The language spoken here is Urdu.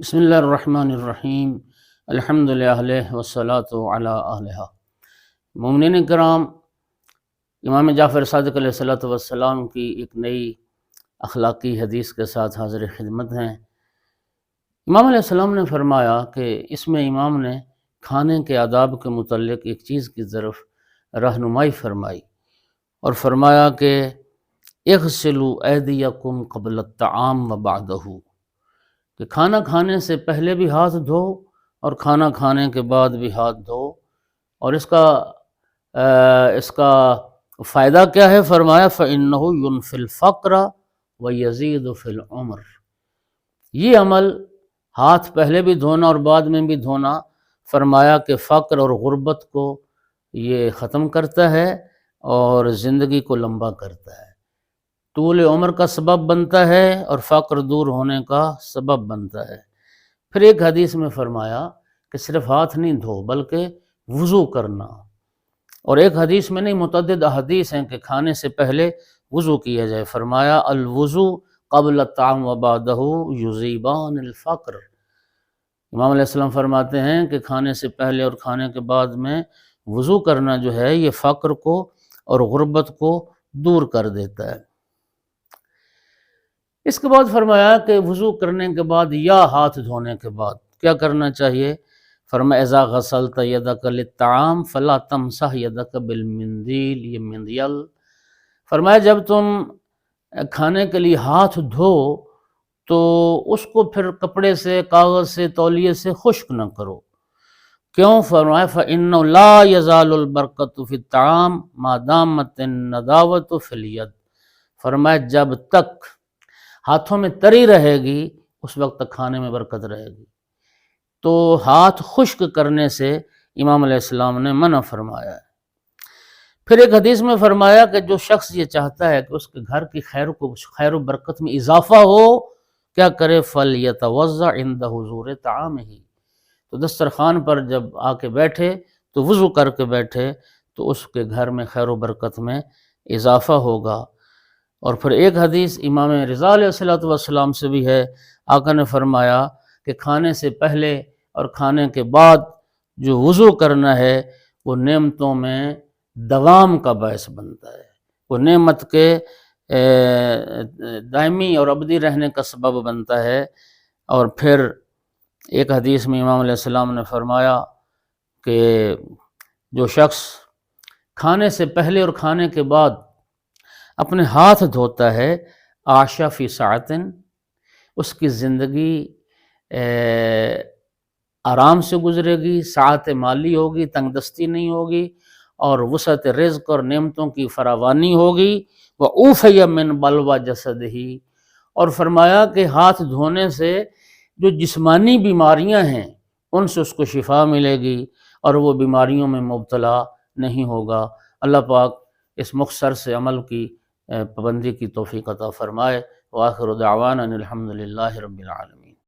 بسم اللہ الرحمن الرحیم، الحمد للہ والصلاۃ علی اہلہا۔ مومنین کرام، امام جعفر صادق علیہ الصلوۃ والسلام کی ایک نئی اخلاقی حدیث کے ساتھ حاضر خدمت ہیں۔ امام علیہ السلام نے فرمایا کہ اس میں امام نے کھانے کے آداب کے متعلق ایک چیز کی طرف رہنمائی فرمائی اور فرمایا کہ اغسلوا ایدیکم قبل الطعام و بعدہ، کہ کھانا کھانے سے پہلے بھی ہاتھ دھو اور کھانا کھانے کے بعد بھی ہاتھ دھو۔ اور اس کا فائدہ کیا ہے؟ فرمایا فَإِنَّهُ يُنْفِي الْفَقْرَ وَيَزِيدُ فِي الْعُمْرِ، یہ عمل ہاتھ پہلے بھی دھونا اور بعد میں بھی دھونا، فرمایا کہ فقر اور غربت کو یہ ختم کرتا ہے اور زندگی کو لمبا کرتا ہے، طول عمر کا سبب بنتا ہے اور فقر دور ہونے کا سبب بنتا ہے۔ پھر ایک حدیث میں فرمایا کہ صرف ہاتھ نہیں دھو بلکہ وضو کرنا، اور ایک حدیث میں نہیں، متعدد احادیث ہیں کہ کھانے سے پہلے وضو کیا جائے۔ فرمایا الوضو قبل الطعام و بعدہ یذیبان الفقر۔ امام علیہ السلام فرماتے ہیں کہ کھانے سے پہلے اور کھانے کے بعد میں وضو کرنا جو ہے یہ فقر کو اور غربت کو دور کر دیتا ہے۔ اس کے بعد فرمایا کہ وضو کرنے کے بعد یا ہاتھ دھونے کے بعد کیا کرنا چاہیے؟ فرمایا اذا غسلت یدک للطعام فلا تمسح یدک بالمندیل، یہ مندیل۔ فرمایا جب تم کھانے کے لیے ہاتھ دھو تو اس کو پھر کپڑے سے، کاغذ سے، تولیے سے خشک نہ کرو۔ کیوں؟ فرمایا فإنه لا يزال البرکۃ فی الطعام ما دامت النداوۃ فی الید۔ فرمایا جب تک ہاتھوں میں تری رہے گی اس وقت تک کھانے میں برکت رہے گی۔ تو ہاتھ خشک کرنے سے امام علیہ السلام نے منع فرمایا ہے۔ پھر ایک حدیث میں فرمایا کہ جو شخص یہ چاہتا ہے کہ اس کے گھر کی خیر و برکت میں اضافہ ہو، کیا کرے؟ فَلْيَتَوَضَّعْ عِنْدَ حُضُورِ طَعَامِهِ، تو دسترخوان پر جب آ کے بیٹھے تو وضو کر کے بیٹھے تو اس کے گھر میں خیر و برکت میں اضافہ ہوگا۔ اور پھر ایک حدیث امام رضا علیہ السلام سے بھی ہے، آقا نے فرمایا کہ کھانے سے پہلے اور کھانے کے بعد جو وضو کرنا ہے وہ نعمتوں میں دوام کا باعث بنتا ہے، وہ نعمت کے دائمی اور ابدی رہنے کا سبب بنتا ہے۔ اور پھر ایک حدیث میں امام علیہ السلام نے فرمایا کہ جو شخص کھانے سے پہلے اور کھانے کے بعد اپنے ہاتھ دھوتا ہے عاش فی سعۃ، اس کی زندگی آرام سے گزرے گی، سعت مالی ہوگی، تنگ دستی نہیں ہوگی، اور وسعت رزق اور نعمتوں کی فراوانی ہوگی۔ وَأُوفِیَ مِنْ بَلْوَى جَسَدِهِ، اور فرمایا کہ ہاتھ دھونے سے جو جسمانی بیماریاں ہیں ان سے اس کو شفا ملے گی اور وہ بیماریوں میں مبتلا نہیں ہوگا۔ اللہ پاک اس مختصر سے عمل کی پابندی کی توفیق عطا فرمائے۔ وآخر دعوانا ان الحمد للہ رب العالمین۔